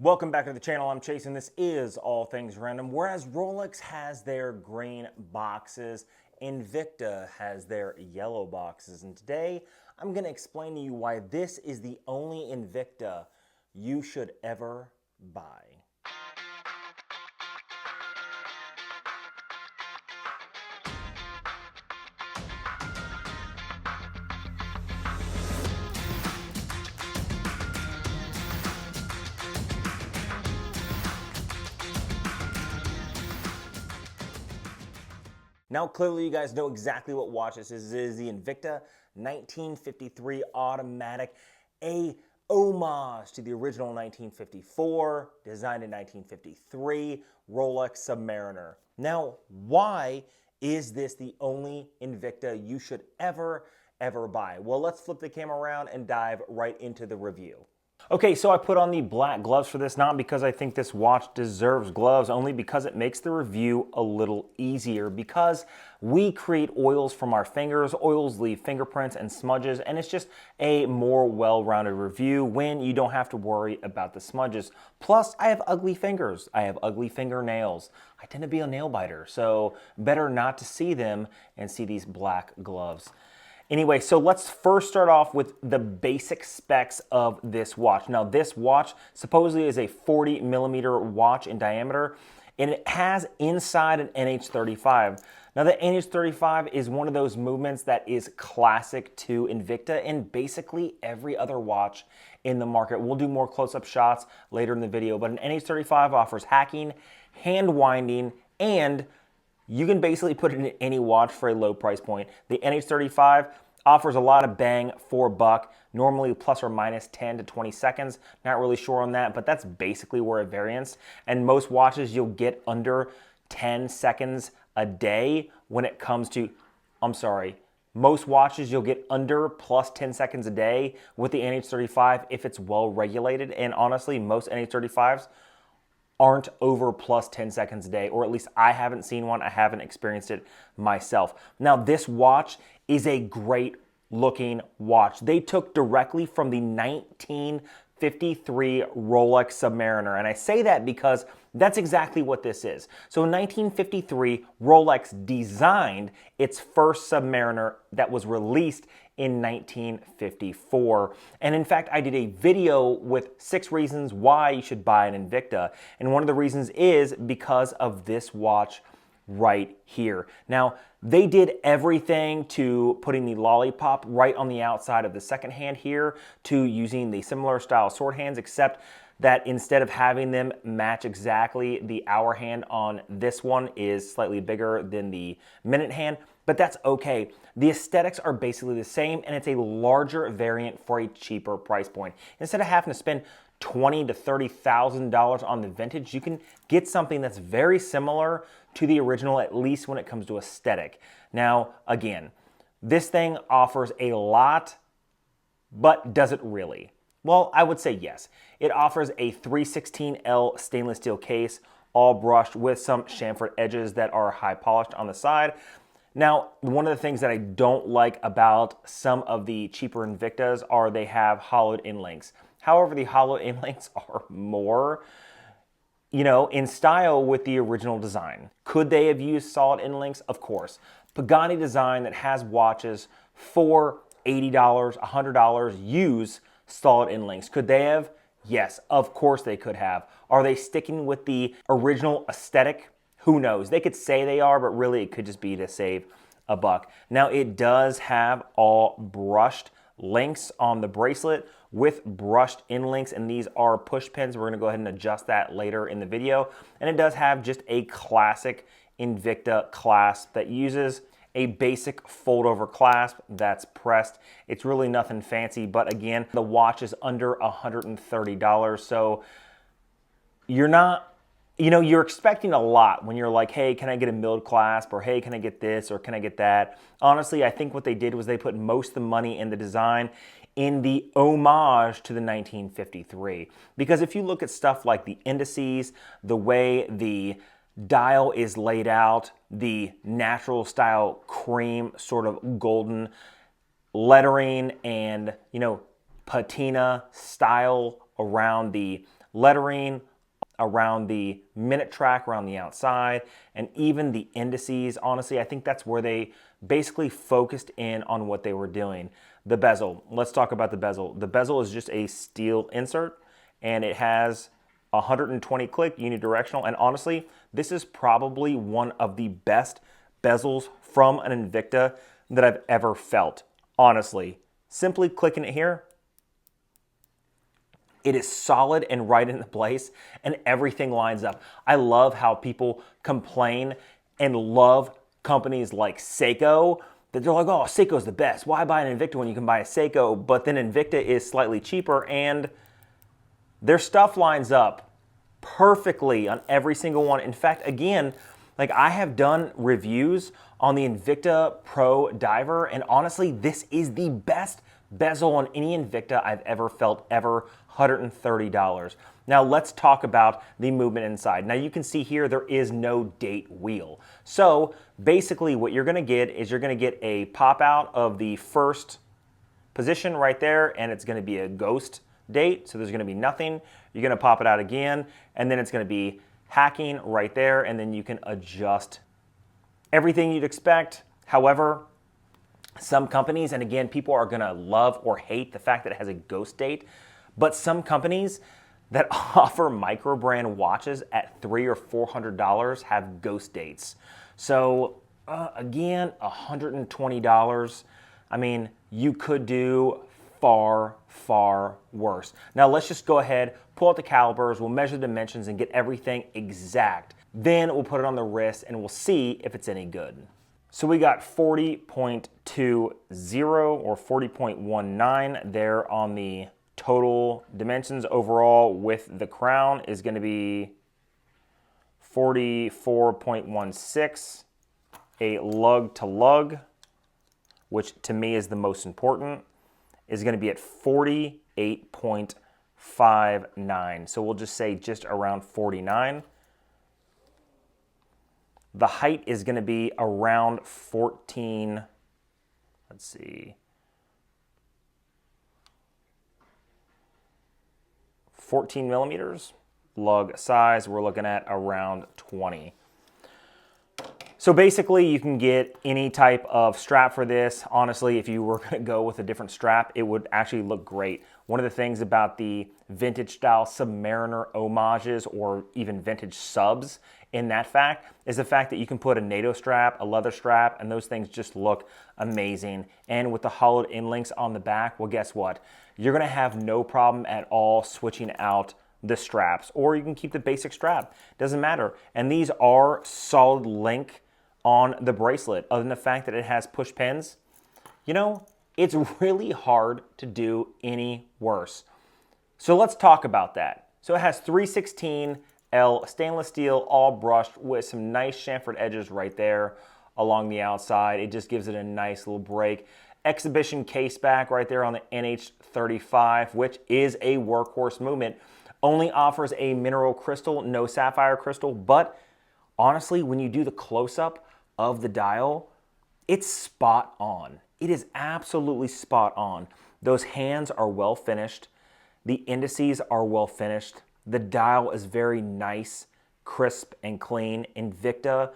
Welcome back to the channel. I'm Chase and this is All Things Random. Whereas Rolex has their green boxes, Invicta has their yellow boxes. And today I'm going to explain to you why this is the only Invicta you should ever buy. Now, clearly you guys know exactly what watch this is. It is the Invicta 1953 automatic, a homage to the original 1954, designed in 1953, Rolex Submariner. Now, why is this the only Invicta you should ever buy? Well, let's flip the camera around and dive right into the review. Okay, so I put on the black gloves for this, not because I think this watch deserves gloves, only because it makes the review a little easier, because we create oils from our fingers. Oils leave fingerprints and smudges, and it's just a more well-rounded review when you don't have to worry about the smudges. Plus, I have ugly fingers. I have ugly fingernails. I tend to be a nail biter, so better not to see them and see these black gloves. Anyway, so let's first start off with the basic specs of this watch. Now, this watch supposedly is a 40 millimeter watch in diameter, and it has inside an NH35. Now, the NH35 is one of those movements that is classic to Invicta and basically every other watch in the market. We'll do more close-up shots later in the video, but an NH35 offers hacking, hand winding, and you can basically put it in any watch for a low price point. The NH35 offers a lot of bang for buck, normally plus or minus 10 to 20 seconds. Not really sure on that, but that's basically where it varies. And most watches you'll get under 10 seconds a day when it comes to, most watches you'll get under plus 10 seconds a day with the NH35 if it's well regulated. And honestly, most NH35s aren't over plus 10 seconds a day, or at least I haven't seen one. I haven't experienced it myself. Now, this watch is a great looking watch. They took directly from the 1953 Rolex Submariner, and I say that because that's exactly what this is. So in 1953, Rolex designed its first Submariner that was released in 1954. And in fact, I did a video with 6 reasons why you should buy an Invicta. And one of the reasons is because of this watch right here. Now, they did everything to putting the lollipop right on the outside of the second hand here to using the similar style sword hands, except that instead of having them match exactly, the hour hand on this one is slightly bigger than the minute hand, but that's okay. The aesthetics are basically the same, and it's a larger variant for a cheaper price point. Instead of having to spend $20,000 to $30,000 on the vintage, you can get something that's very similar to the original, at least when it comes to aesthetic. Now, again, this thing offers a lot, but does it really? Well, I would say yes. It offers a 316L stainless steel case, all brushed with some chamfered edges that are high polished on the side. Now, one of the things that I don't like about some of the cheaper Invictas are they have hollowed in links. However, the hollowed in links are more, in style with the original design. Could they have used solid in links? Of course. Pagani design that has watches for $80, $100 use solid in links. Could they have? Yes, of course they could have. Are they sticking with the original aesthetic? Who knows? They could say they are, but really it could just be to save a buck. Now, it does have all brushed links on the bracelet with brushed in links, and these are push pins. We're going to go ahead and adjust that later in the video. And it does have just a classic Invicta clasp that uses a basic fold-over clasp that's pressed. It's really nothing fancy, but again, the watch is under $130, so you're expecting a lot when you're like, hey, can I get a milled clasp? Or hey, can I get this? Or can I get that? Honestly, I think what they did was they put most of the money in the design in the homage to the 1953. Because if you look at stuff like the indices, the way the dial is laid out, the natural style cream sort of golden lettering and, patina style around the lettering around the minute track around the outside, and even the indices. Honestly, I think that's where they basically focused in on what they were doing. The bezel. Let's talk about the bezel. The bezel is just a steel insert, and it has 120 click unidirectional. And honestly, this is probably one of the best bezels from an Invicta that I've ever felt. Honestly, simply clicking it here, it is solid and right into place, and everything lines up. I love how people complain and love companies like Seiko, that they're like, oh, Seiko's the best. Why buy an Invicta when you can buy a Seiko? But then Invicta is slightly cheaper, and their stuff lines up perfectly on every single one. In fact, again, like I have done reviews on the Invicta Pro Diver, and honestly, this is the best bezel on any Invicta I've ever felt ever. $130. Now let's talk about the movement inside. Now you can see here there is no date wheel. So basically what you're going to get is you're going to get a pop out of the first position right there, and it's going to be a ghost date. So there's going to be nothing. You're going to pop it out again, and then it's going to be hacking right there, and then you can adjust everything you'd expect. However, some companies, and again, people are going to love or hate the fact that it has a ghost date, but some companies that offer micro brand watches at $300 or $400 have ghost dates. So again, $120. I mean, you could do far, far worse. Now let's just go ahead, pull out the calipers, we'll measure the dimensions and get everything exact. Then we'll put it on the wrist and we'll see if it's any good. So we got 40.20 or 40.19 there on the total dimensions. Overall with the crown is going to be 44.16. A lug to lug, which to me is the most important, is going to be at 48.59. So we'll just say just around 49. The height is going to be around 14, let's see, 14 millimeters. Lug size, we're looking at around 20. So basically you can get any type of strap for this. Honestly, if you were going to go with a different strap, it would actually look great. One of the things about the vintage style Submariner homages or even vintage subs in that fact is the fact that you can put a NATO strap, a leather strap, and those things just look amazing. And with the hollowed in links on the back, well, guess what? You're going to have no problem at all switching out the straps, or you can keep the basic strap. Doesn't matter. And these are solid link on the bracelet. Other than the fact that it has push pins, you know, it's really hard to do any worse. So let's talk about that. So it has 316L stainless steel, all brushed with some nice chamfered edges right there along the outside. It just gives it a nice little break. Exhibition case back right there on the NH35, which is a workhorse movement. Only offers a mineral crystal, no sapphire crystal, but honestly, when you do the close-up of the dial, it's spot on. It is absolutely spot on. Those hands are well finished. The indices are well finished. The dial is very nice, crisp, and clean. Invicta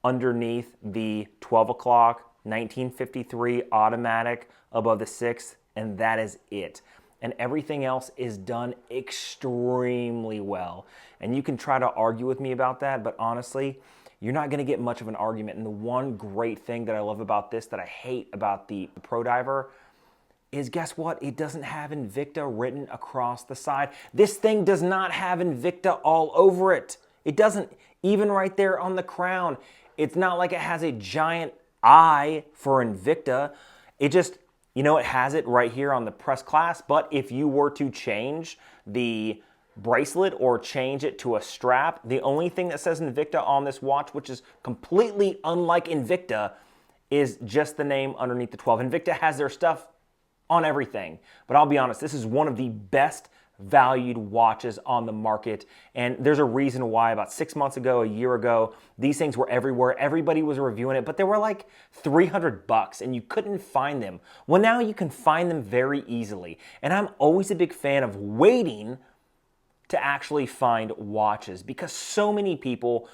underneath the 12 o'clock, 1953 automatic above the 6th, and that is it. And everything else is done extremely well. And you can try to argue with me about that, but honestly, you're not going to get much of an argument. And the one great thing that I love about this that I hate about the Pro Diver is, guess what? It doesn't have Invicta written across the side. This thing does not have Invicta all over it. It doesn't, even right there on the crown. It's not like it has a giant I for Invicta. It just, you know, it has it right here on the press class, but if you were to change the bracelet or change it to a strap, the only thing that says Invicta on this watch, which is completely unlike Invicta, is just the name underneath the 12. Invicta has their stuff on everything, but I'll be honest, this is one of the best valued watches on the market, and there's a reason why. About 6 months ago, a year ago, these things were everywhere. Everybody was reviewing it, but they were like $300 and you couldn't find them. Well, now you can find them very easily, and I'm always a big fan of waiting to actually find watches because so many people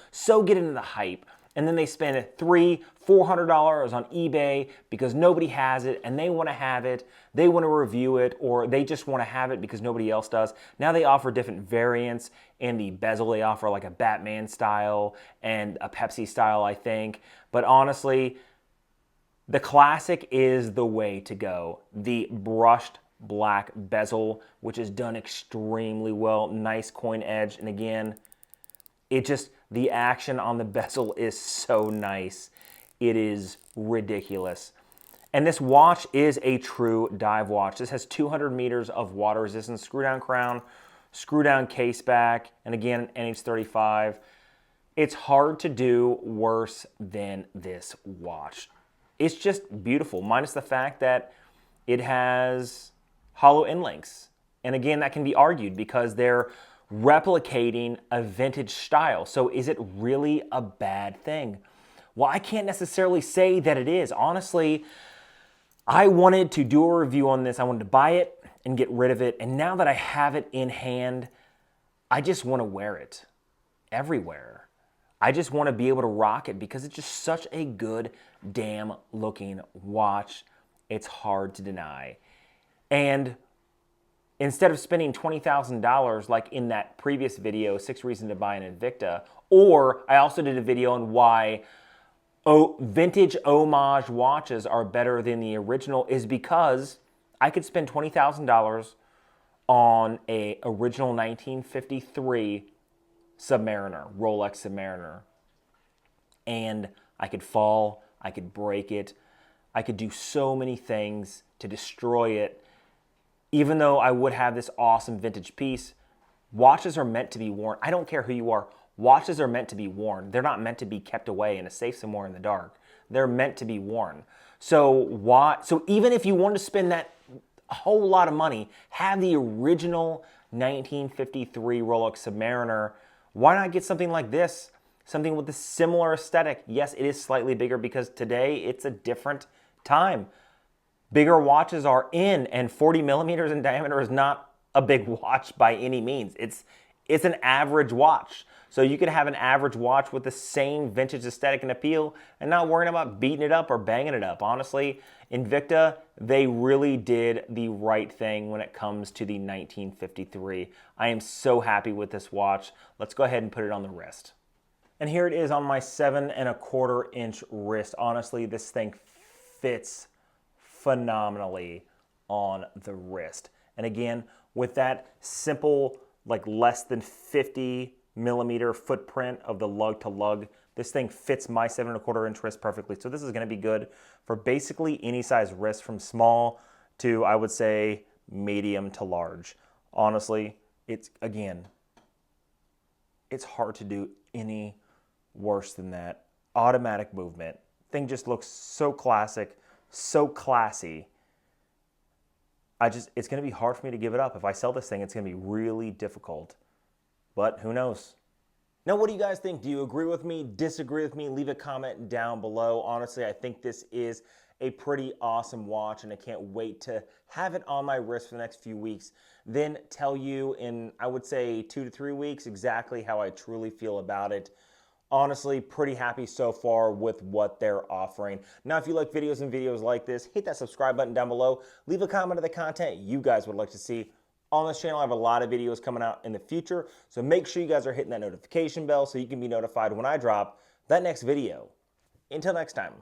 get into the hype and then they spend $300-400 on eBay because nobody has it and they want to have it, they want to review it, or they just want to have it because nobody else does. Now they offer different variants. In the bezel they offer like a Batman style and a Pepsi style, I think. But honestly, the classic is the way to go. The brushed black bezel, which is done extremely well, nice coin edge, and again, the action on the bezel is so nice. It is ridiculous. And this watch is a true dive watch. This has 200 meters of water resistance, screw down crown, screw down case back, and again, NH35. It's hard to do worse than this watch. It's just beautiful, minus the fact that it has hollow end links. And again, that can be argued because they're replicating a vintage style. So is it really a bad thing? Well, I can't necessarily say that it is. Honestly, I wanted to do a review on this. I wanted to buy it and get rid of it. And now that I have it in hand, I just want to wear it everywhere. I just want to be able to rock it because it's just such a good damn looking watch. It's hard to deny. And instead of spending $20,000 like in that previous video, 6 Reasons to Buy an Invicta, or I also did a video on why vintage homage watches are better than the original, is because I could spend $20,000 on a original 1953 Submariner, Rolex Submariner, and I could fall, I could break it, I could do so many things to destroy it. Even though I would have this awesome vintage piece, watches are meant to be worn. I don't care who you are. Watches are meant to be worn. They're not meant to be kept away in a safe somewhere in the dark. They're meant to be worn. So even if you want to spend that whole lot of money, have the original 1953 Rolex Submariner, why not get something like this? Something with a similar aesthetic. Yes, it is slightly bigger because today it's a different time. Bigger watches are in, and 40 millimeters in diameter is not a big watch by any means. It's an average watch. So you could have an average watch with the same vintage aesthetic and appeal and not worrying about beating it up or banging it up. Honestly, Invicta, they really did the right thing when it comes to the 1953. I am so happy with this watch. Let's go ahead and put it on the wrist. And here it is on my 7¼ inch wrist. Honestly, this thing fits phenomenally on the wrist. And again, with that simple, like less than 50 millimeter footprint of the lug to lug, this thing fits my 7¼ inch wrist perfectly. So this is going to be good for basically any size wrist, from small to, I would say, medium to large. Honestly, it's hard to do any worse than that. Automatic movement. Thing just looks so classic, so classy. It's going to be hard for me to give it up. If I sell this thing, it's going to be really difficult. But who knows? Now, what do you guys think? Do you agree with me? Disagree with me? Leave a comment down below. Honestly, I think this is a pretty awesome watch, and I can't wait to have it on my wrist for the next few weeks. Then tell you in, I would say, 2 to 3 weeks exactly how I truly feel about it. Honestly, pretty happy so far with what they're offering. Now, if you like videos like this, hit that subscribe button down below. Leave a comment of the content you guys would like to see on this channel. I have a lot of videos coming out in the future, so make sure you guys are hitting that notification bell so you can be notified when I drop that next video. Until next time.